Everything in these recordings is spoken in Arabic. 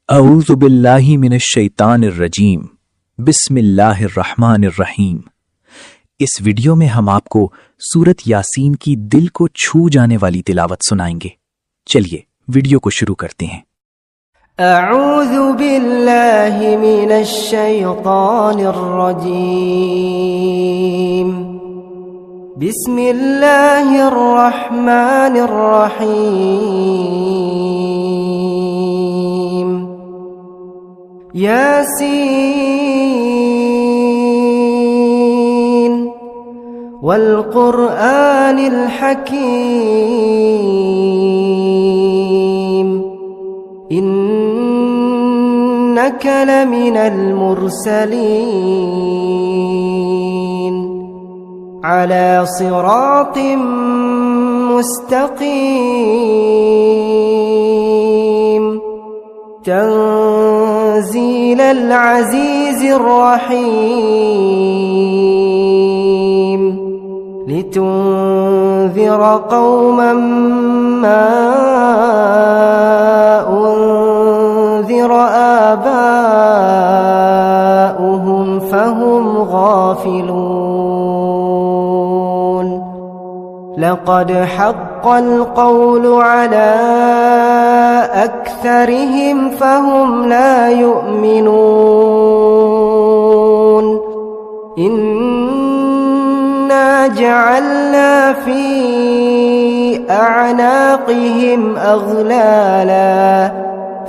अऊज़ु बिल्लाहि मिनश शैतानिर रजीम। बिस्मिल्लाहिर रहमानिर रहीम। इस वीडियो में हम आपको सूरत यासीन की दिल को छू जाने वाली तिलावत सुनाएंगे। चलिए वीडियो को शुरू करते हैं। अऊज़ु बिल्लाहि मिनश शैतानिर रजीम। बिस्मिल्लाहिर रहमानिर रहीम। यासीन वल क़ुरआनिल हकीम। इन्नका लमिनल मुरसलीन अला सिरातिम मुस्तक़ीम। तंज़ीलल अज़ीज़िर रहीम। लितुन्ज़िर क़ौमन मा उन्ज़िर आबाउहुम फहुम गाफ़िलून। लक़द हक़्क़ल क़ौलु अला अक्सरिहिम फहुम ला युमिनून। इन्ना जअलना फी अअनाक़िहिम अग़लाला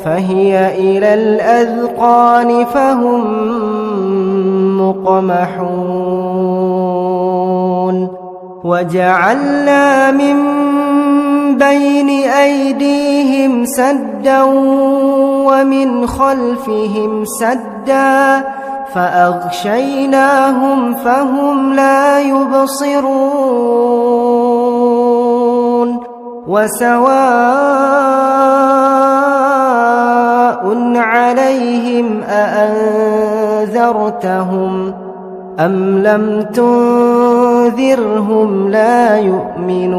फहिय इलल अज़क़ान फहुम मुक़महून। वजअलना मिन बैन अयदीहिम सद्दा वमिन खल्फिहिम सद्दा फ़अग़शयनाहुम फ़हुम ला युबसिरून। वसवाउन अलैहिम अअन्ज़रतहुम अम लम तुन्ज़िरहुम ला युमिनून।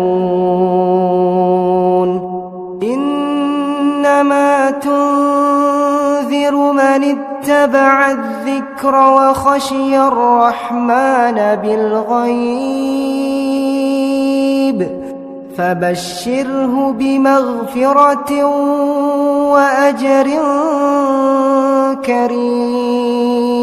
इन्नमा तुन्ज़िरु मन इत्तबअ अज़्ज़िक्र वख़शिय अर्रहमान बिलग़ैब फबश्शिरहु बिमग़फ़िरत वअजर करीम।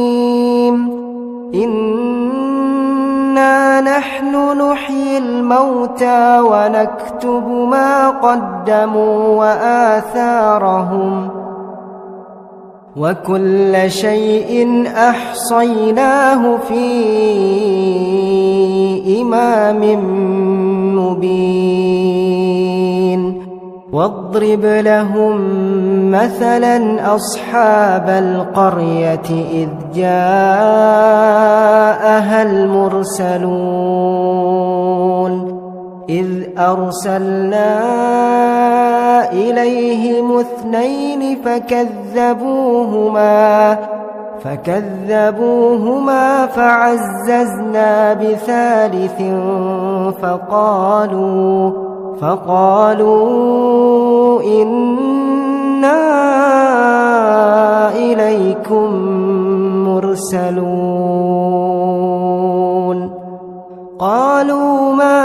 इन्ना नहनु नुह्यिल मौता वनक्तुबु मा क़द्दमू वआथारहुम वकुल्ल शैइन अह्सयनाहु फी इमामिन मुबीन। वाضرب لهم مثلا أصحاب القرية إذ جاءها المرسلون إذ أرسلنا إليهم اثنين فكذبوهما فعززنا بثالث فقالوا إنا إليكم مرسلون. قالوا ما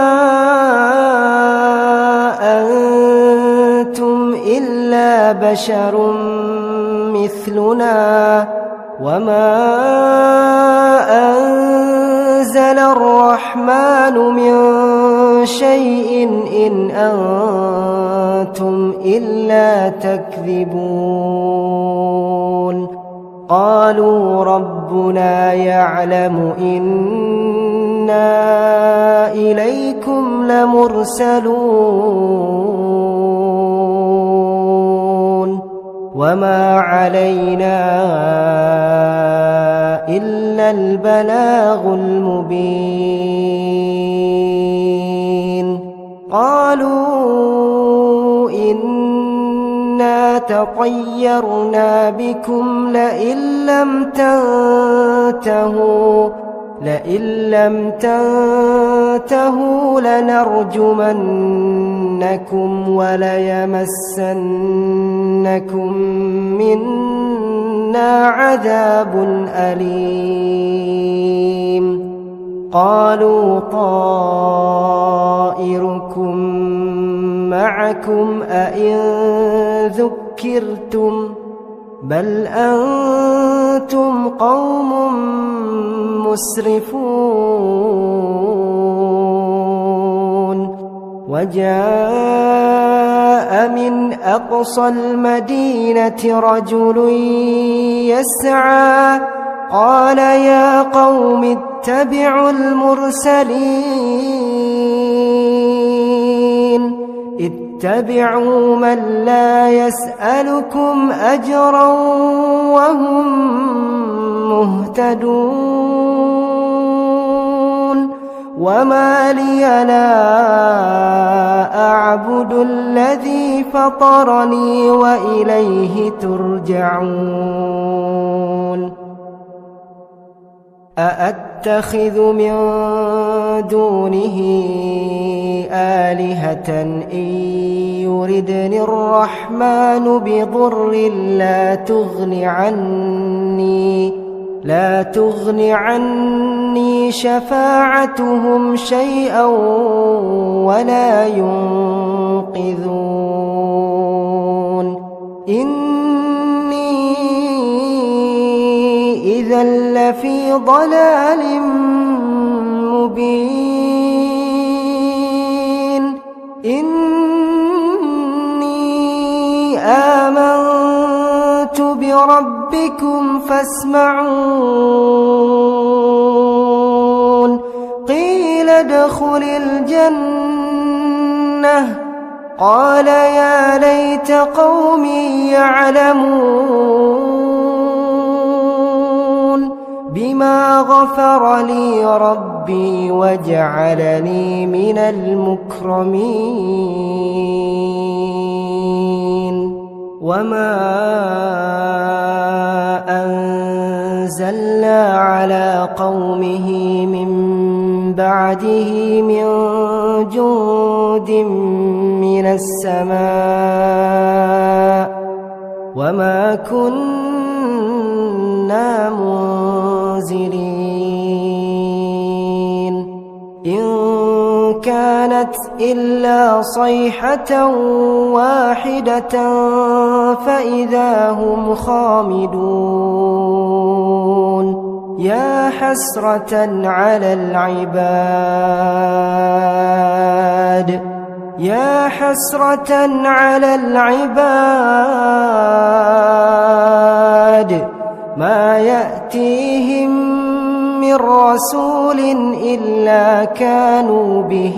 أنتم إلا بشر مثلنا وما أنزل الرحمن من شيء إن أنتم إلا تكذبون. قالوا ربنا يعلم إنا إليكم لمرسلون وما علينا إلا البلاغ المبين. قالوا إنا تطيرنا بكم لئن لم تنتهوا لنرجمنكم وليمسنكم منا عذاب أليم قالوا طائركم معكم أئن ذكرتم بل أنتم قوم مسرفون وجاء من أقصى المدينة رجل يسعى قال يا قوم اتبعوا المرسلين اتبعوا من لا يسألكم أجرا وهم مهتدون وما لي لا أعبد الذي فطرني وإليه ترجعون أأتخذ من دونه آلهة إن يردني الرحمن بضر لا تغن عني شفاعتهم شيئا ولا ينقذون إني إذا لفي ضلال مبين إني آمنت بربكم فاسمعون قيل ادخل الجنة قال يا ليت قومي يعلمون بما غفر لي ربي وجعلني من المكرمين وما أنزلنا على قومه من بعده من جند من السماء وما كنا منزلين إن كانت إلا صيحة واحدة فإذا هم خامدون يا حسرة على العباد ما يأتيهم من رسول إلا كانوا به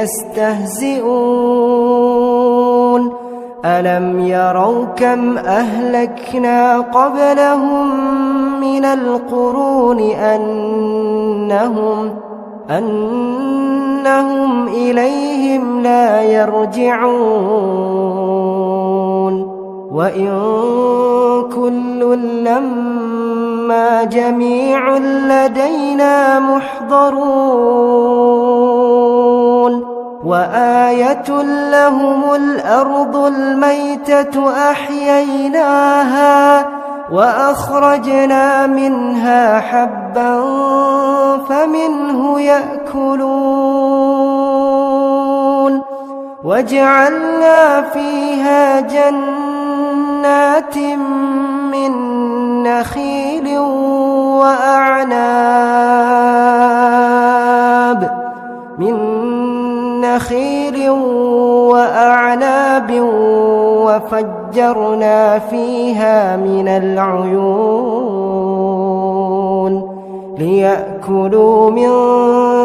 يستهزئون ألم يروا كم أهلكنا قبلهم من القرون أنهم إليهم لا يرجعون وإن كل لما جميع لدينا محضرون وآية لهم الأرض الميتة أحييناها وأخرجنا منها حبا فمنه يأكلون وجعلنا فيها جنات من نخيل وأعناب وفجرنا فيها من العيون ليأكلوا من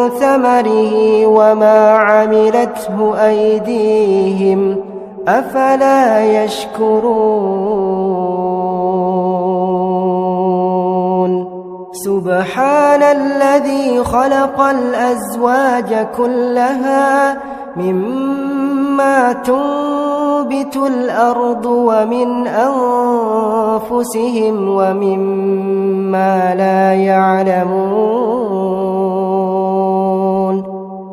ثمره وما عملته أيديهم أفلا يشكرون سبحان الذي خلق الأزواج كلها مما تنبت الأرض ومن أنفسهم ومما لا يعلمون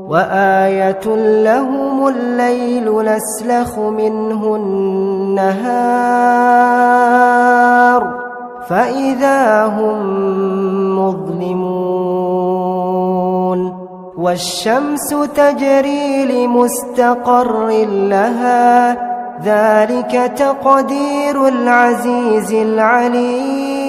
وآية لهم الليل نسلخ منه النهار فإذا هم مظلمون والشمس تجري لمستقر لها ذلك تقدير العزيز العليم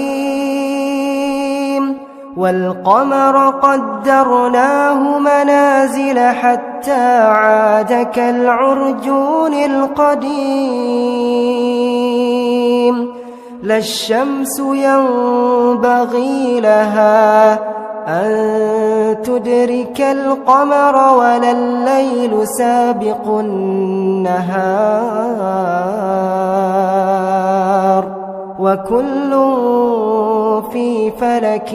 والقمر قدرناه منازل حتى عاد كالعرجون القديم لا الشمس ينبغي لها أن تدرك القمر ولا الليل سابق النهار وكل في فلك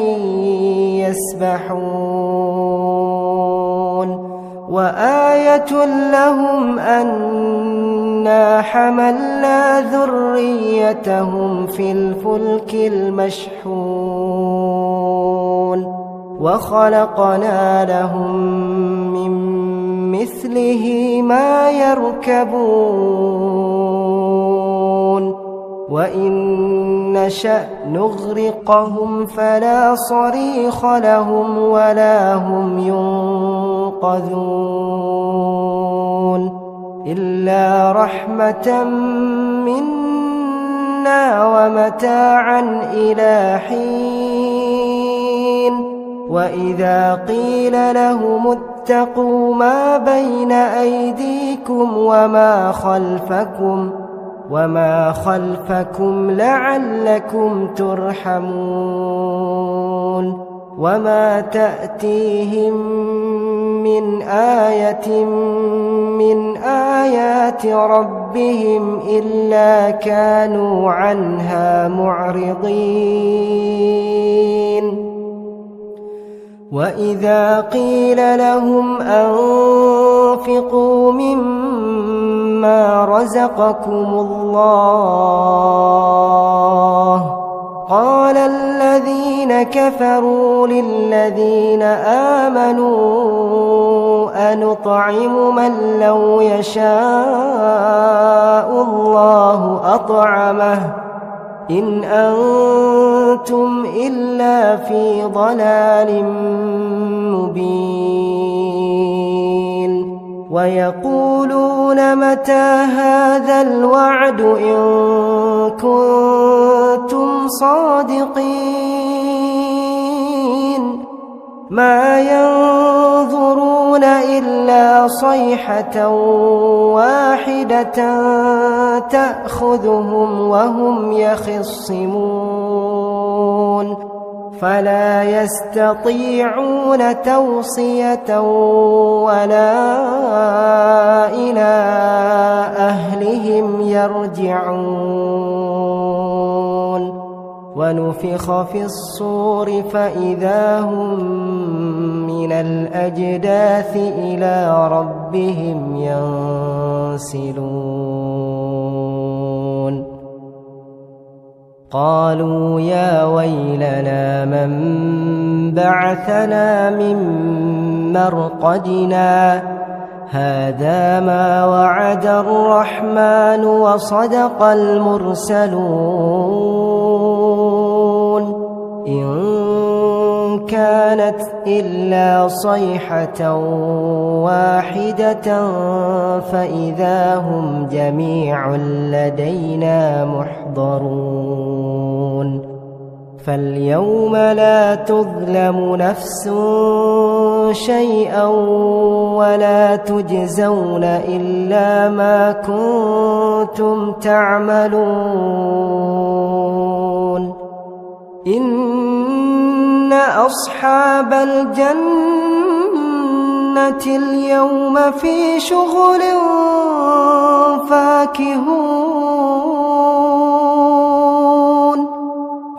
يسبحون وآية لهم أنا حملنا ذريتهم في الفلك المشحون وخلقنا لهم من مثله ما يركبون وإن نشأ نغرقهم فلا صريخ لهم ولا هم ينقذون إلا رحمة منا ومتاعا إلى حين وإذا قيل لهم اتقوا ما بين أيديكم وما خلفكم لعلكم ترحمون وما تأتيهم من آية من آيات ربهم إلا كانوا عنها معرضين وإذا قيل لهم أنفقوا مما رزقكم الله قال الذين كفروا للذين آمنوا أنطعم من لو يشاء الله أطعمه إن أنتم إلا في ضلال مبين ويقولون متى هذا الوعد إن كنتم صادقين ما ينظرون إلا صيحة واحدة تأخذهم وهم يخصمون فلا يستطيعون توصية ولا إلى أهلهم يرجعون ونفخ في الصور فإذا هم من الأجداث إلى ربهم ينسلون قالوا يا ويلنا من بعثنا من مرقدنا هذا ما وعد الرحمن وصدق المرسلون إن كانت إلا صيحة واحدة فإذا هم جميع لدينا محضرون فاليوم لا تظلم نفس شيئا ولا تجزون إلا ما كنتم تعملون إن أصحاب الجنة اليوم في شغل فاكهون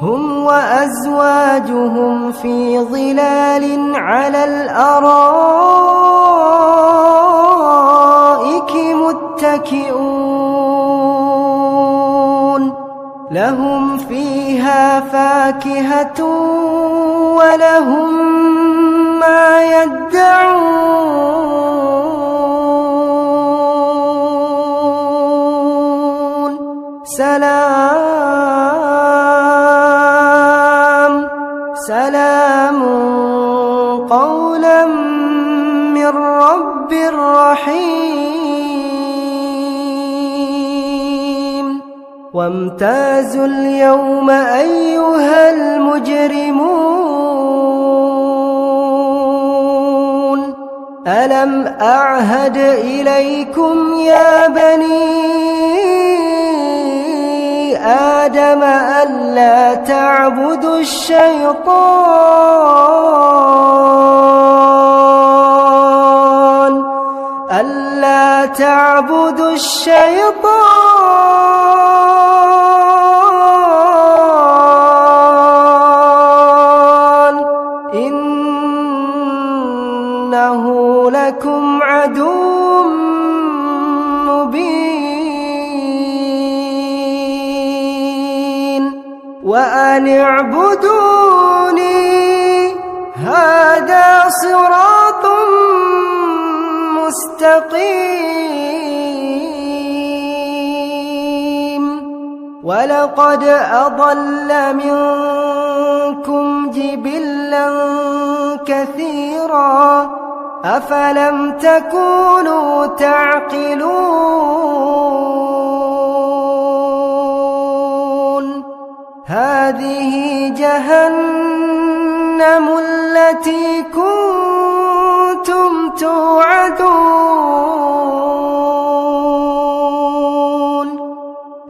هم وأزواجهم في ظلال على الأرائك متكئون لهم فيها فاكهة ولهم ما يدعون سلام سلام قولا من رب رحيم وامتازوا اليوم أيها المجرمون ألم أعهد إليكم يا بني آدم ألا تعبدوا الشيطان ألا تعبدوا الشيطان إنه لكم عدو مبين وأن اعبدوني هذا صراط مستقيم ولقد أضل منكم جبلا كثيرا أفلم تكونوا تعقلون هذه جهنم التي كنتم توعدون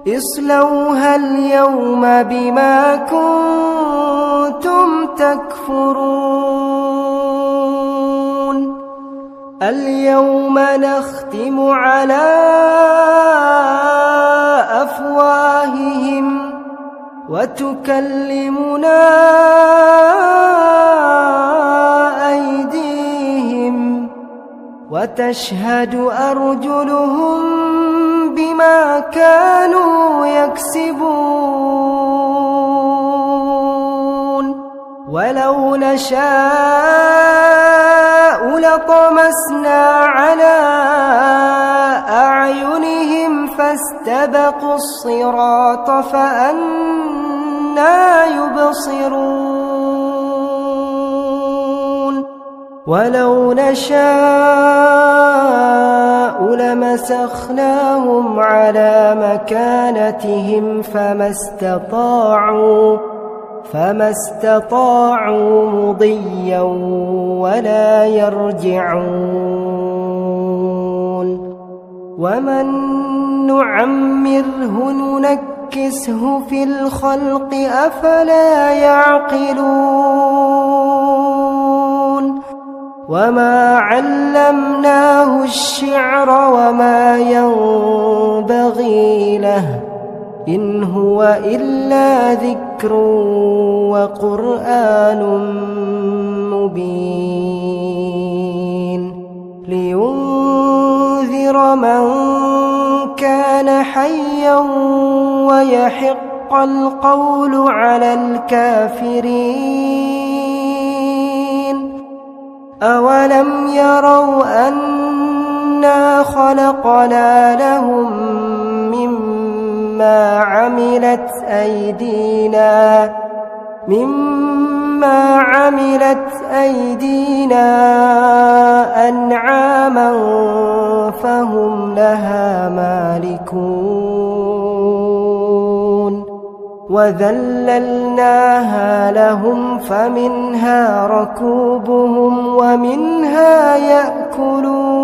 اصلوها اليوم بما كنتم تكفرون اليوم نختم على أفواههم وتكلمنا أيديهم وتشهد أرجلهم بما كانوا يكسبون ولو نشاء لطمسنا على أعينهم فاستبقوا الصراط فأنى يبصرون ولو نشاء لمسخناهم على مكانتهم فما استطاعوا مضيا ولا يرجعون ومن نعمره ننكسه في الخلق أفلا يعقلون وما علمناه الشعر وما ينبغي له إن هو إلا ذكر وقرآن مبين لينذر من كان حيا ويحق القول على الكافرين أولم يروا أنا خلقنا لهم مما عملت أيدينا أنعاما فهم لها مالكون وذللناها لهم فمنها ركوبهم ومنها يأكلون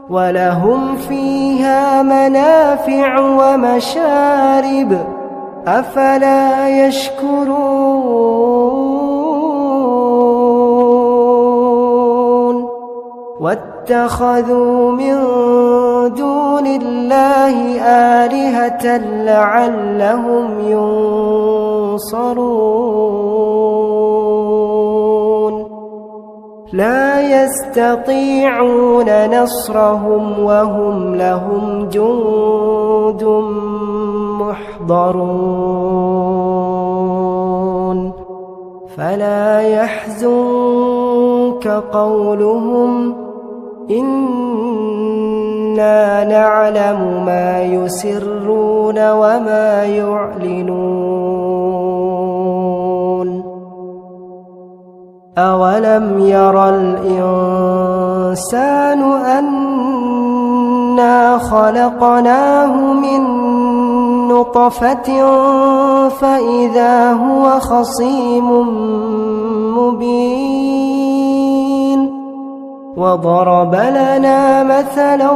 ولهم فيها منافع ومشارب أفلا يشكرون واتخذوا من دون الله آلهة لعلهم ينصرون لا يستطيعون نصرهم وهم لهم جند محضرون فلا يحزنك قولهم إنا نعلم ما يسرون وما يعلنون أولم ير الإنسان أنا خلقناه من نطفة فإذا هو خصيم مبين وضرب لنا مثلا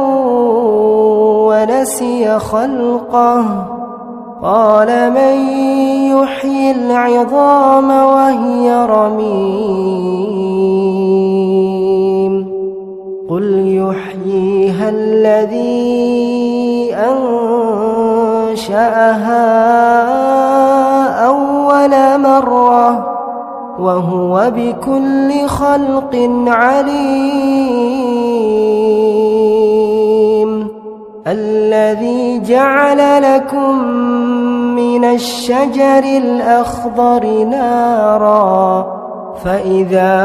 ونسي خلقه قال من يحيي العظام وهي رميم قل يحييها الذي أنشأها أول مرة وهو بكل خلق عليم الذي جعل لكم من الشجر الأخضر نارا فإذا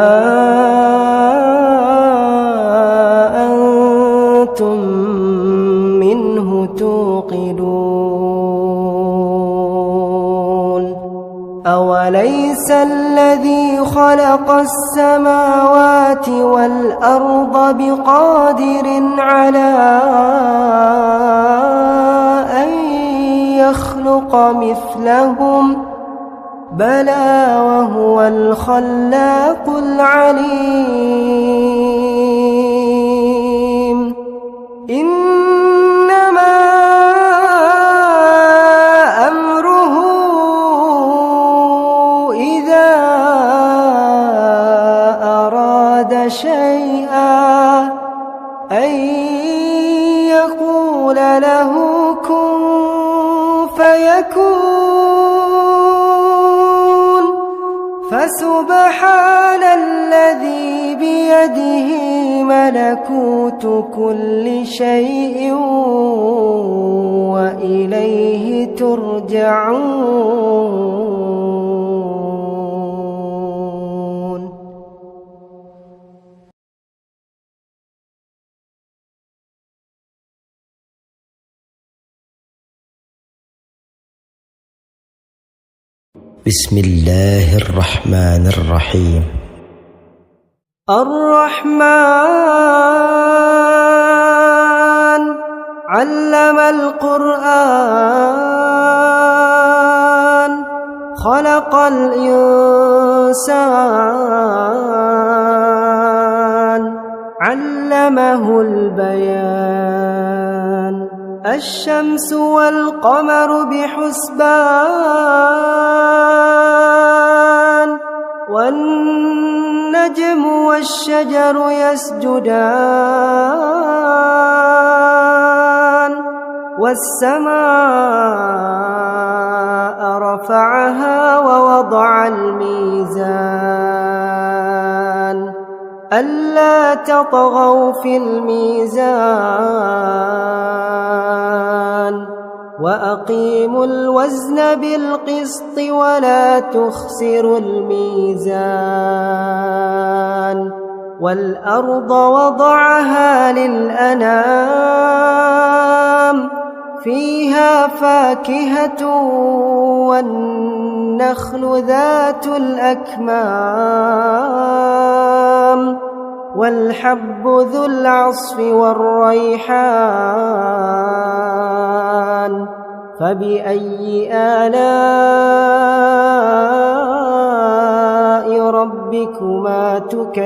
أنتم منه توقدون أوليس الذي خلق السماوات والأرض بقادر على أن يخلق مثلهم بلى وهو الخلاق العليم إنما أمره إذا أراد شيئا أن يقول له كن فيكون فسبحان الذي بيده ملكوت كل شيء وإليه ترجعون. بسم الله الرحمن الرحيم. الرحمن علم القرآن خلق الإنسان علمه البيان الشمس والقمر بحسبان والنجم والشجر يسجدان والسماء رفعها ووضع الميزان ألا تطغوا في الميزان وأقيموا الوزن بالقسط ولا تخسروا الميزان والأرض وضعها للأنام فيها فاكهة والنخل ذات الأكمام والحب ذو العصف والريحان فبأي آلاء ربكما تكذبان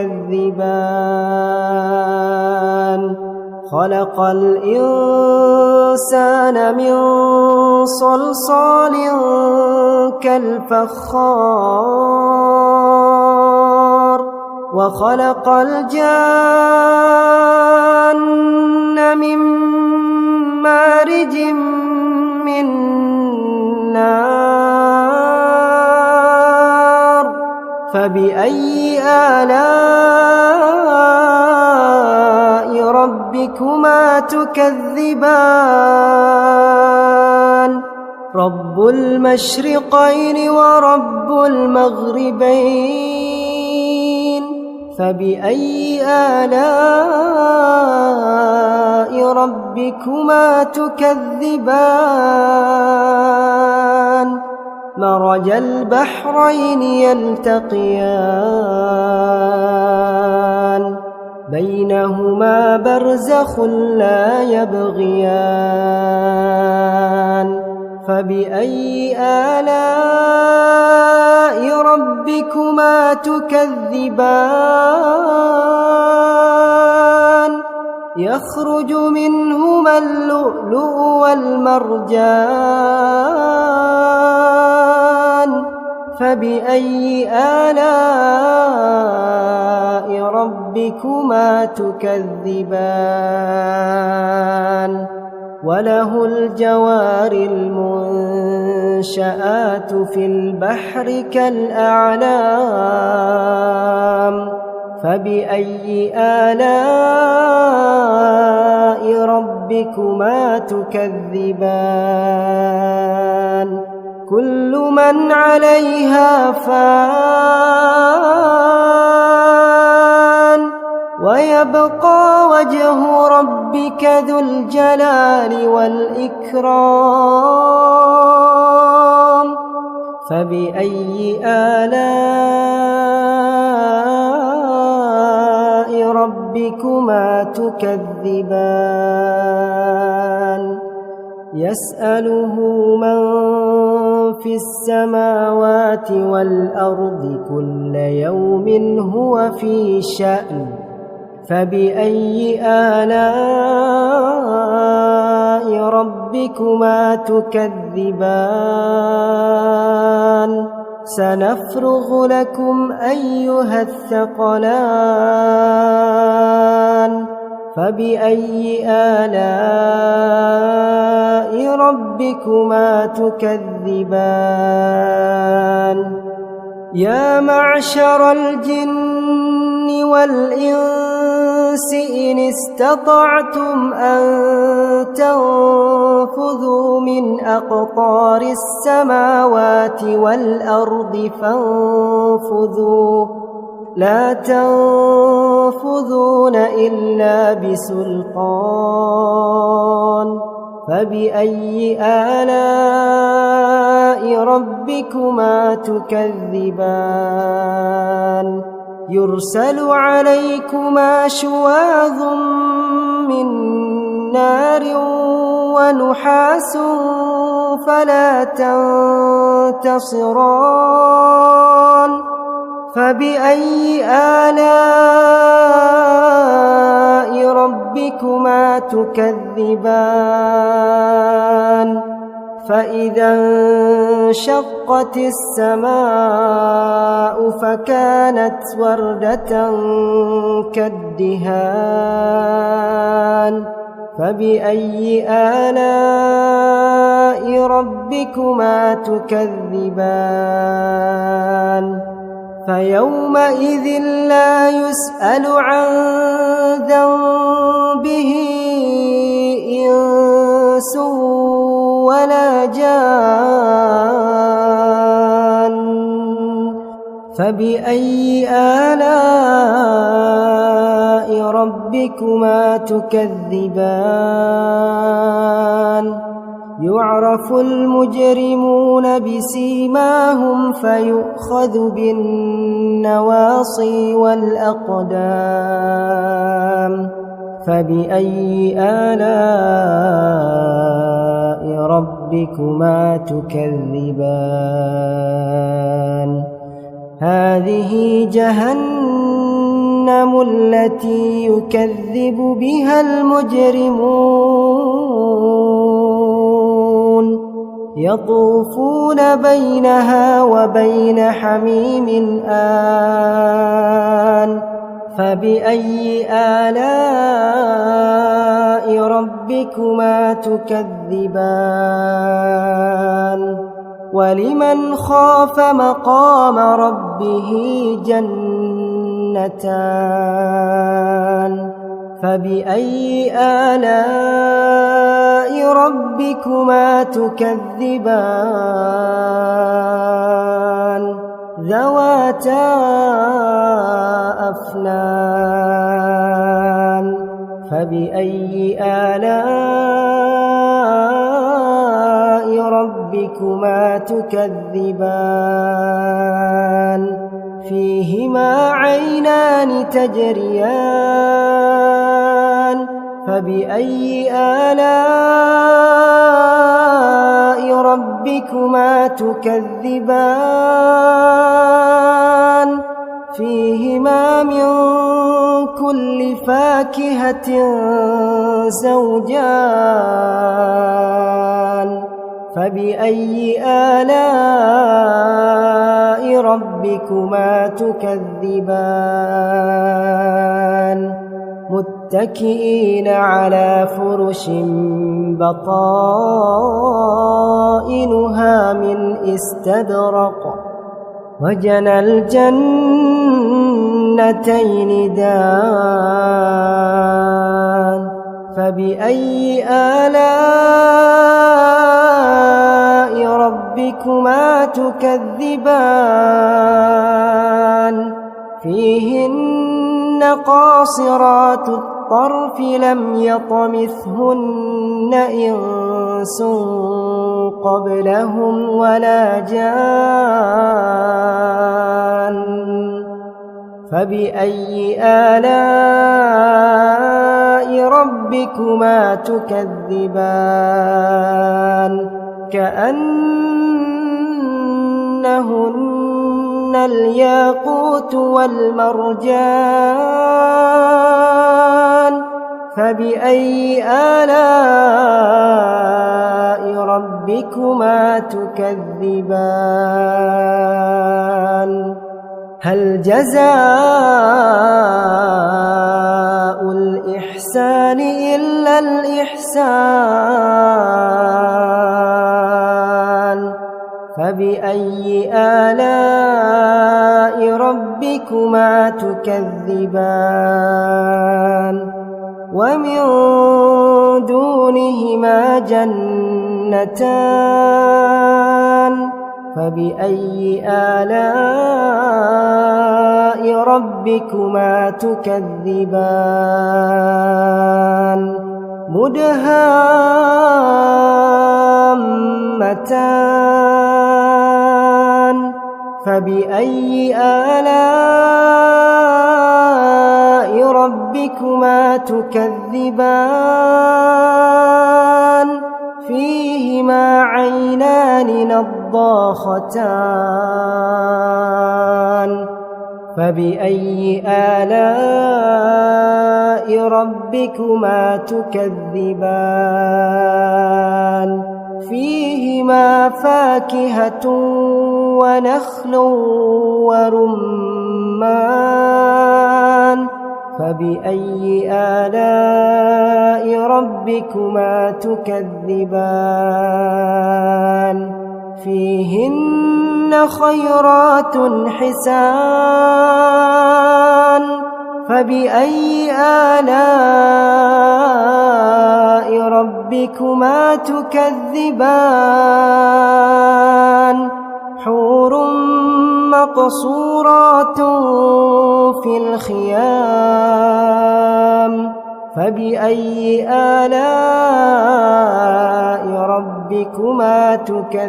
خلق الإنسان من صلصال كالفخار وخلق الجان من مارج من نار فبأي آلاء ربكما تكذبان رب المشرقين ورب المغربين فبأي آلاء ربكما تكذبان مرج البحرين يلتقيان بينهما برزخ لا يبغيان فبأي آلاء ربكما تكذبان يخرج منهما اللؤلؤ والمرجان فبأي آلاء ربكما تكذبان وله الجوار المنشآت في البحر كالأعلام فبأي آلاء ربكما تكذبان كل من عليها فان ويبقى وجه ربك ذو الجلال والإكرام فبأي آلاء ربكما تكذبان يسأله من في السماوات والأرض كل يوم هو في شأن فبأي آلاء ربكما تكذبان سنفرغ لكم أيها الثقلان فبأي آلاء ربكما تكذبان يا معشر الجن والإنس إن استطعتم أن تنفذوا من أقطار السماوات والأرض فانفذوا لا تنفذون إلا بسلطان فبأي آلاء ربكما تكذبان يرسل عليكما شواظ من نار ونحاس فلا تنتصران فبأي آلاء ربكما تكذبان فإذا انشقت السماء فكانت وردة كالدهان فبأي آلاء ربكما تكذبان فيومئذ لا يسأل عن ذنبه إنس ولا جان فبأي آلاء ربكما تكذبان يعرف المجرمون بسيماهم فيؤخذ بالنواصي والأقدام فبأي آلاء ربكما تكذبان هذه جهنم التي يكذب بها المجرمون يطوفون بينها وبين حميم آن فبأي آلاء ربكما تكذبان ولمن خاف مقام ربه جنتان فبأي آلاء ربكما تكذبان ذواتا أفنان فبأي آلاء ربكما ربكما تكذبان فيهما عينان تجريان فبأي آلاء ربكما تكذبان فيهما من كل فاكهة زوجان فبأي آلاء ربكما تكذبان متكئين على فرش بطائنها من استبرق وجنى الجنتين دان فبأي آلاء ربكما تكذبان فيهن قاصرات الطرف لم يطمثهن إنس قبلهم ولا جان فبأي آلاء ربكما تكذبان كأنهن الياقوت والمرجان فبأي آلاء ربكما تكذبان هل جزاء الإحسان إلا الإحسان فبأي آلاء ربكما تكذبان ومن دونهما جنتان فبأي آلاء ربكما تكذبان مدهامتان فبأي آلاء ربكما تكذبان فيهما عينان نضاختان فبأي آلاء ربكما تكذبان فيهما فاكهة ونخل ورمان فبأي آلاء ربكما تكذبان فيهن خيرات حسان فبأي آلاء ربكما تكذبان حور مقصورات في الخيام فبأي آلاء ربكما تكذبان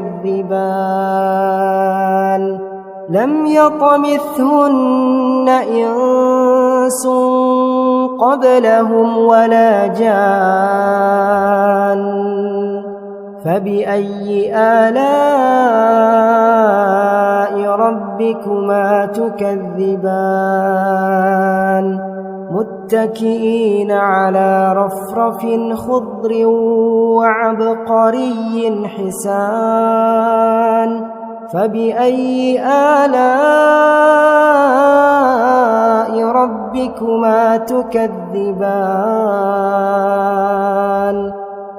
لم يطمثهن إنس قبلهم ولا جان فبأي آلاء ربكما تكذبان متكئين على رفرف خضر وعبقري حسان فبأي آلاء ربكما تكذبان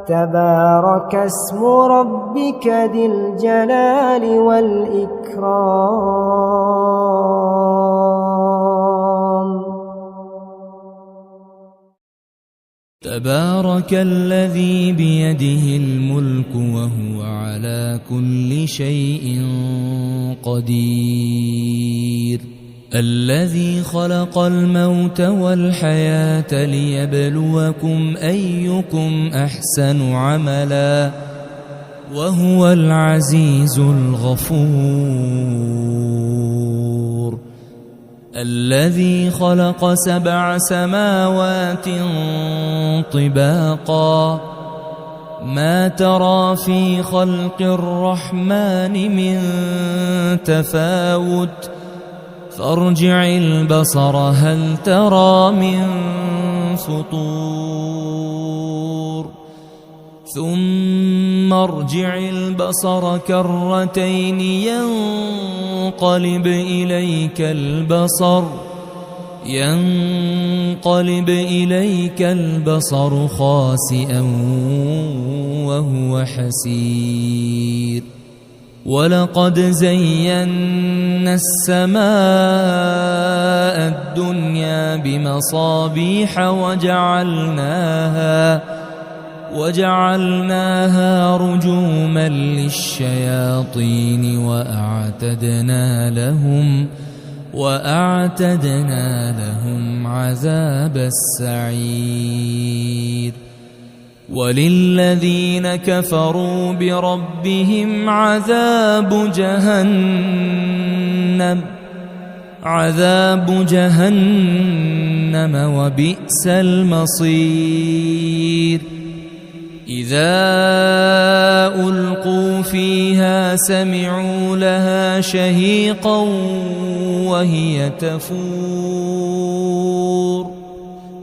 تبارك اسم ربك ذي الجلال والإكرام تبارك الذي بيده الملك وهو على كل شيء قدير الذي خلق الموت والحياة ليبلوكم أيكم أحسن عملا وهو العزيز الغفور. الذي خلق 7 سماوات طباقا ما ترى في خلق الرحمن من تفاوت فارجع البصر هل ترى من فطور ثم ارجع البصر كرتين ينقلب إليك البصر خاسئا وهو حسير. ولقد زينا السماء الدنيا بمصابيح وجعلناها رجوما للشياطين وأعتدنا لهم عذاب السعير. وللذين كفروا بربهم عذاب جهنم وبئس المصير. إذا ألقوا فيها سمعوا لها شهيقا وهي تفور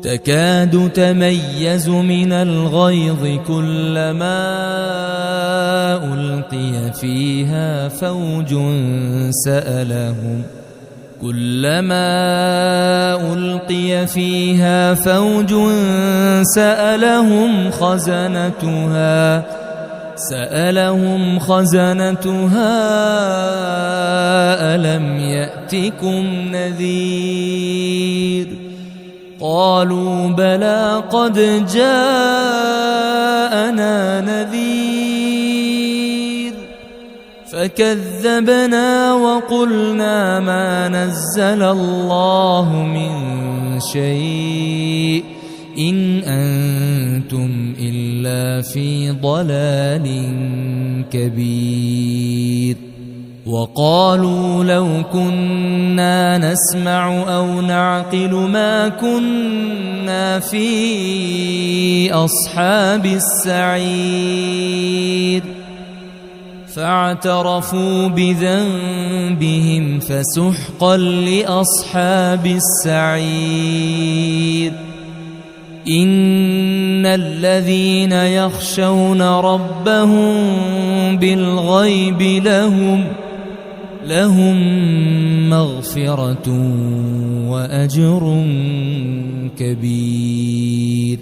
تكاد تميز من الغيظ كلما ألقي فيها فوج سألهم خزنتها ألم يأتكم نذير قالوا بلى قد جاءنا نذير فكذبنا وقلنا ما نزل الله من شيء إن أنتم إلا في ضلال كبير. وقالوا لو كنا نسمع أو نعقل ما كنا في أصحاب السعير فاعترفوا بذنبهم فسحقا لأصحاب السعير. إن الذين يخشون ربهم بالغيب لهم مغفرة وأجر كبير.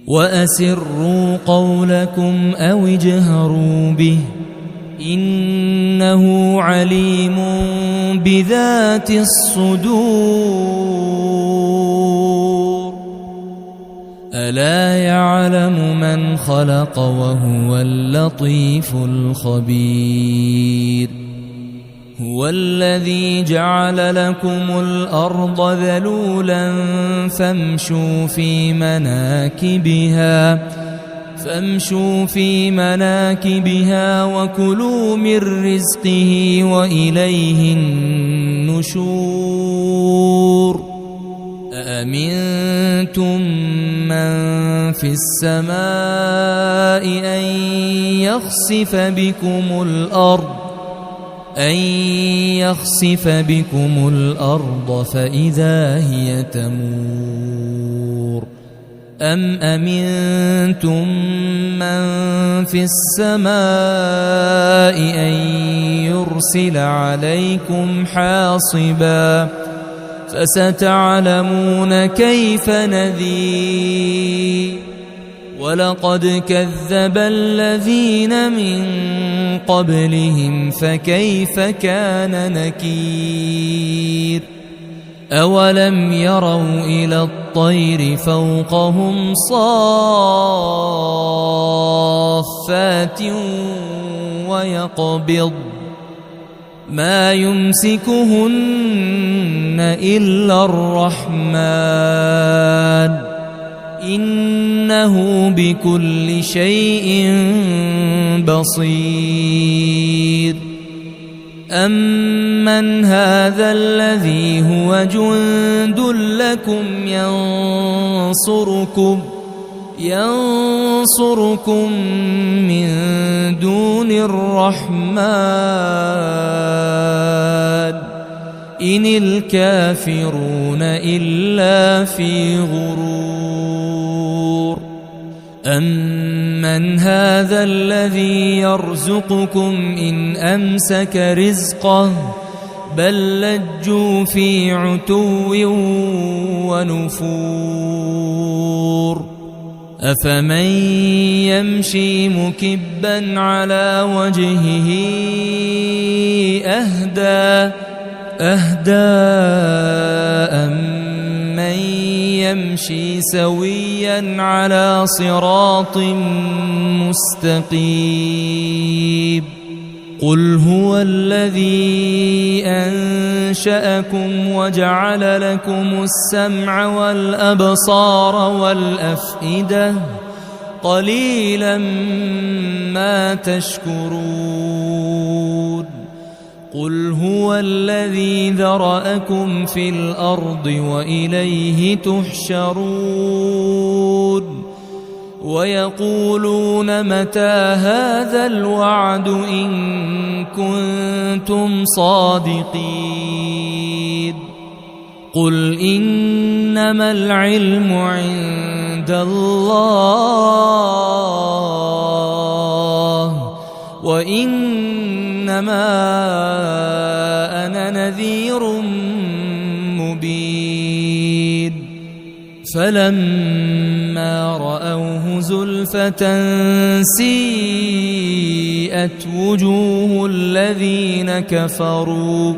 وأسروا قولكم أو اجهروا به إنه عليم بذات الصدور. ألا يعلم من خلق وهو اللطيف الخبير. هو الذي جعل لكم الأرض ذلولا فامشوا في مناكبها وكلوا من رزقه وإليه النشور. أأمنتم من في السماء أن يخسف بكم الأرض فإذا هي تمور أم أمنتم من في السماء أن يرسل عليكم حاصبا فستعلمون كيف نذير. ولقد كذب الذين من قبلهم فكيف كان نكير. أولم يروا إلى الطير فوقهم صافات ويقبض ما يمسكهن إلا الرحمن إنه بكل شيء بصير أمن هذا الذي هو جند لكم ينصركم من دون الرحمن إن الكافرون إلا في غرور أمن هذا الذي يرزقكم إن أمسك رزقه بل لجوا في عتو ونفور أفمن يمشي مكبا على وجهه أهدى أمن يمشي سويا على صراط مستقيم قل هو الذي أنشأكم وجعل لكم السمع والأبصار والأفئدة قليلا ما تشكرون قل هو الذي ذرأكم في الأرض وإليه تحشرون ويقولون متى هذا الوعد إن كنتم صادقين قل إنما العلم عند الله وإنما أنا نذير مبين فلما رأوه زلفة سيئت وجوه الذين كفروا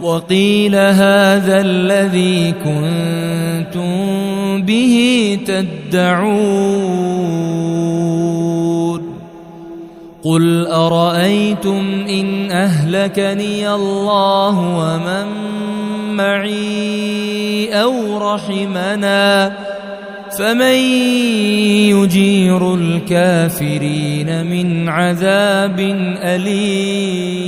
وقيل هذا الذي كنتم به تدعون قل أرأيتم إن أهلكني الله ومن معي أو رحمنا فمن يجير الكافرين من عذاب أليم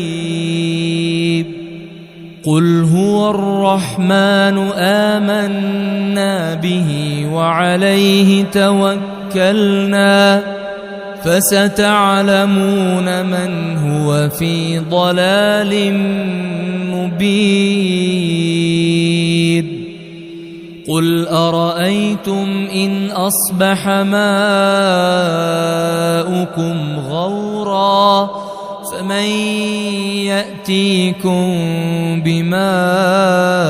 قل هو الرحمن آمنا به وعليه توكلنا فستعلمون من هو في ضلال مبين قل أرأيتم إن أصبح ماؤكم غورا فمن يأتيكم بماء